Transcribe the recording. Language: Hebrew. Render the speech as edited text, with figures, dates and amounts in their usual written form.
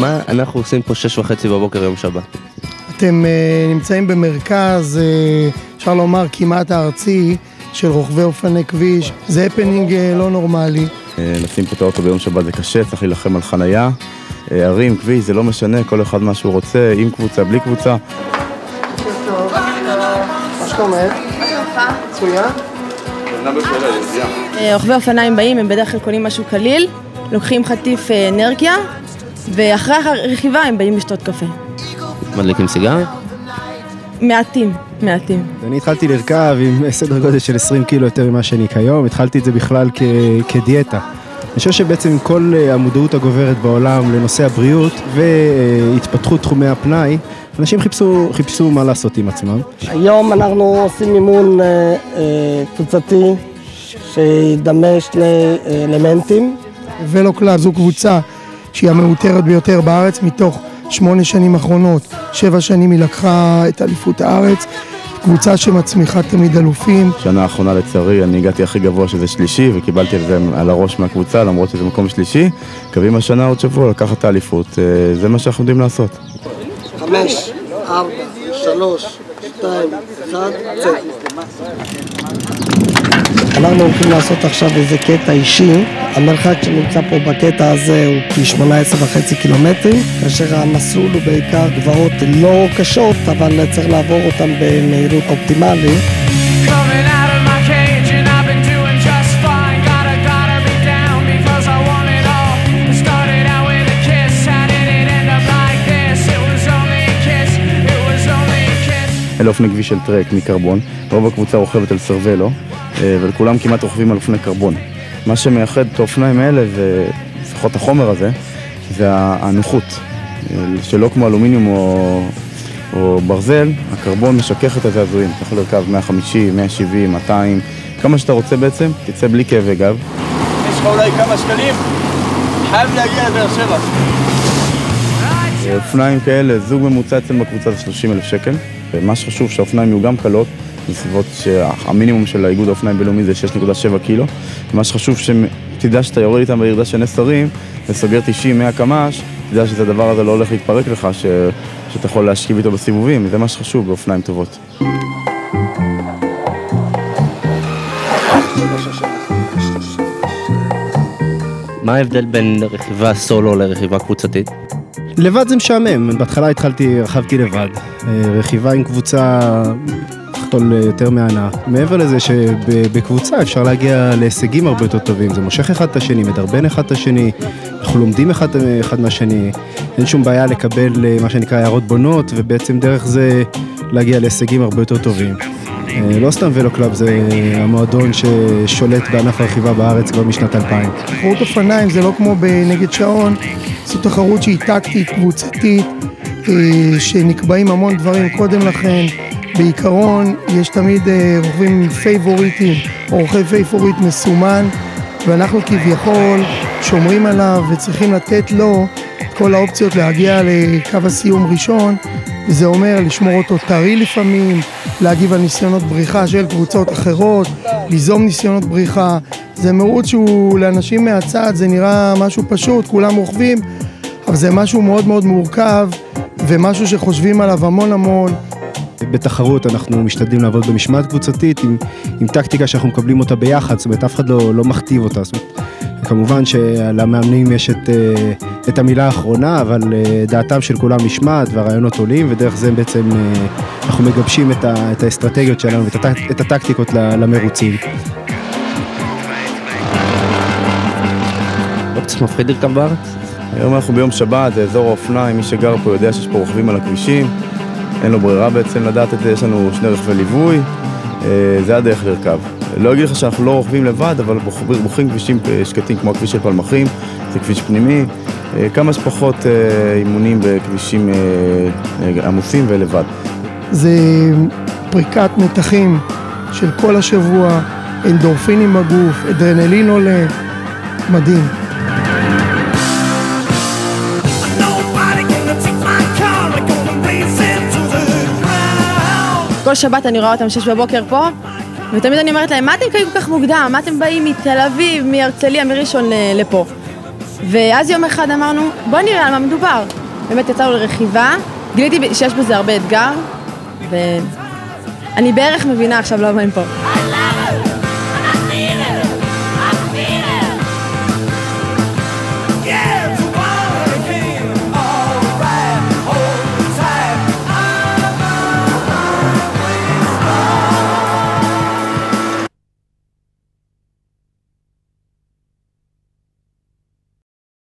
מה אנחנו עושים פה 6:30 בבוקר יום שבת? אתם נמצאים במרכז, אפשר לומר כמעט הארצי, של רוכבי אופני כביש. זה הפנינג לא נורמלי. לשים פה את האוטו ביום שבת זה קשה, צריך להילחם על חנייה. ערים, כביש, זה לא משנה, כל אחד מה שהוא רוצה, עם קבוצה, בלי קבוצה. מה שאתה אומר? מצוין. רוכבי אופניים באים, הם בדרך כלל קונים משהו קליל, לוקחים חטיף אנרגיה, ואחרי הרכיבה הם באים לשתות קפה. מדליקים סיגריה? מעטים. אני התחלתי לרכב עם סדר גודל של 20 קילו יותר ממה שאני כיום, התחלתי את זה בכלל כדיאטה. אני חושב שבעצם עם כל המודעות הגוברת בעולם לנושא הבריאות והתפתחות תחומי הפנאי, אנשים חיפשו מה לעשות עם עצמם. היום אנחנו עושים אימון קבוצתי שידמה שני אלמנטים. ולו קלאב זו קבוצה שהיא המאותרת ביותר בארץ מתוך 8 שנים אחרונות. 7 שנים היא לקחה את אליפות הארץ, קבוצה שמצמיחה תמיד אלופים. שנה האחרונה לצערי אני הגעתי הכי גבוה שזה שלישי וקיבלתי את זה על הראש מהקבוצה למרות שזה מקום שלישי. קווים השנה עוד שבוע לקחת את האליפות, זה מה שאנחנו יודעים לעשות. 5, 4, 3, 2, 1, צא. אנחנו הולכים לעשות עכשיו איזה קטע אישי. המרחק שנמצא פה בקטע הזה הוא כ18.5 קילומטרים, כאשר המסלול הוא בעיקר גבעות לא קשות, אבל צריך לעבור אותם במהירות אופטימלית. אלה אופני כביש של טרק מקרבון, רוב הקבוצה רוכבת על סרבלו, וכולם כמעט רוכבים על אופני קרבון. מה שמייחד את האופניים האלה, ולפחות החומר הזה, זה הנוחות, שלא כמו אלומיניום או ברזל, הקרבון משכך את הזעזועים. אתה יכול לרכב 150, 170, 200, כמה שאתה רוצה בעצם, תצא בלי כאבי גב. יש לך אולי כמה שקלים, חייב להגיע לבאר שבע. אופניים כאלה, זוג ממוצע אצל בקבוצה זה 30,000 שקל. ומה שחשוב שהאופניים יהיו גם קלות, בסביבות שהמינימום של האיגוד האופניים בינלאומי זה 6.7 קילו. מה שחשוב שתדע שאתה יורד איתם בירידה של נסרים וסוגר 90-100 קמ"ש, תדע שזה הדבר הזה לא הולך להתפרק לך, שאתה יכול להשכיב איתו בסיבובים, זה מה שחשוב באופניים טובות. מה ההבדל בין רכיבה סולו לרכיבה קבוצתית? לבד זה משעמם, בהתחלה רכבתי לבד, רכיבה עם קבוצה חתול יותר מענה. מעבר לזה שבקבוצה אפשר להגיע להישגים הרבה יותר טובים, זה מושך אחד את השני, מדרבן אחד את השני, אנחנו לומדים אחד מהשני, אין שום בעיה לקבל מה שנקרא הערות בונות, ובעצם דרך זה להגיע להישגים הרבה יותר טובים. לא סתם ולו קלאב, זה המועדון ששולט בענף הרכיבה בארץ כבר משנת 2000. תחרות אופניים זה לא כמו בנגד שעון, זו תחרות שהיא טקטית, קבוצתית, שנקבעים המון דברים קודם לכן. בעיקרון יש תמיד רוכבים פייבוריטים, או רוכב פייבוריט מסומן, ואנחנו כביכול שומרים עליו וצריכים לתת לו את כל האופציות להגיע לקו הסיום ראשון, וזה אומר לשמור אותו טרי לפעמים, להגיב על ניסיונות בריחה של קבוצות אחרות, ליזום ניסיונות בריחה. זה מרוץ שהוא לאנשים מהצד, זה נראה משהו פשוט, כולם רוכבים, אבל זה משהו מאוד מאוד מורכב, ומשהו שחושבים עליו המון. בתחרות אנחנו משתדלים לעבוד במשמעת קבוצתית עם טקטיקה שאנחנו מקבלים אותה ביחד, זאת אומרת אף אחד לא מכתיב אותה, זאת אומרת, כמובן שלמאמנים יש את המילה האחרונה, אבל דעתם של כולם משמעת והרעיונות עולים, ודרך זה בעצם אנחנו מגבשים את האסטרטגיות שלנו ואת הטקטיקות למרוצים. לא קצת מפחיד לרכב בארץ? היום אנחנו ביום שבת, זה אזור האופניים, מי שגר פה יודע שיש פה רוכבים על הכבישים, אין לו ברירה בעצם לדעת את זה, יש לנו 2 רכבי ליווי, זה הדרך לרכב. לא אגיד לך שאנחנו לא רוכבים לבד, אבל בוחרים כבישים שקטים כמו הכביש של פלמחים, זה כביש פנימי, כמה שפחות אימונים בכבישים עמוסים ולבד. זה פריקת מתחים של כל השבוע, אנדורפינים בגוף, אדרנלין עולה, מדהים. כל שבת אני רואה אותם 6 בבוקר פה, ותמיד אני אומרת להם, מה אתם קיימים כל כך מוקדם? מה אתם באים מתל אביב, מהרצליה, מראשון לפה? ואז יום אחד אמרנו, בוא נראה על מה מדובר. באמת יצאנו לרכיבה, גיליתי שיש בזה הרבה אתגר, ואני בערך מבינה עכשיו למה הם פה.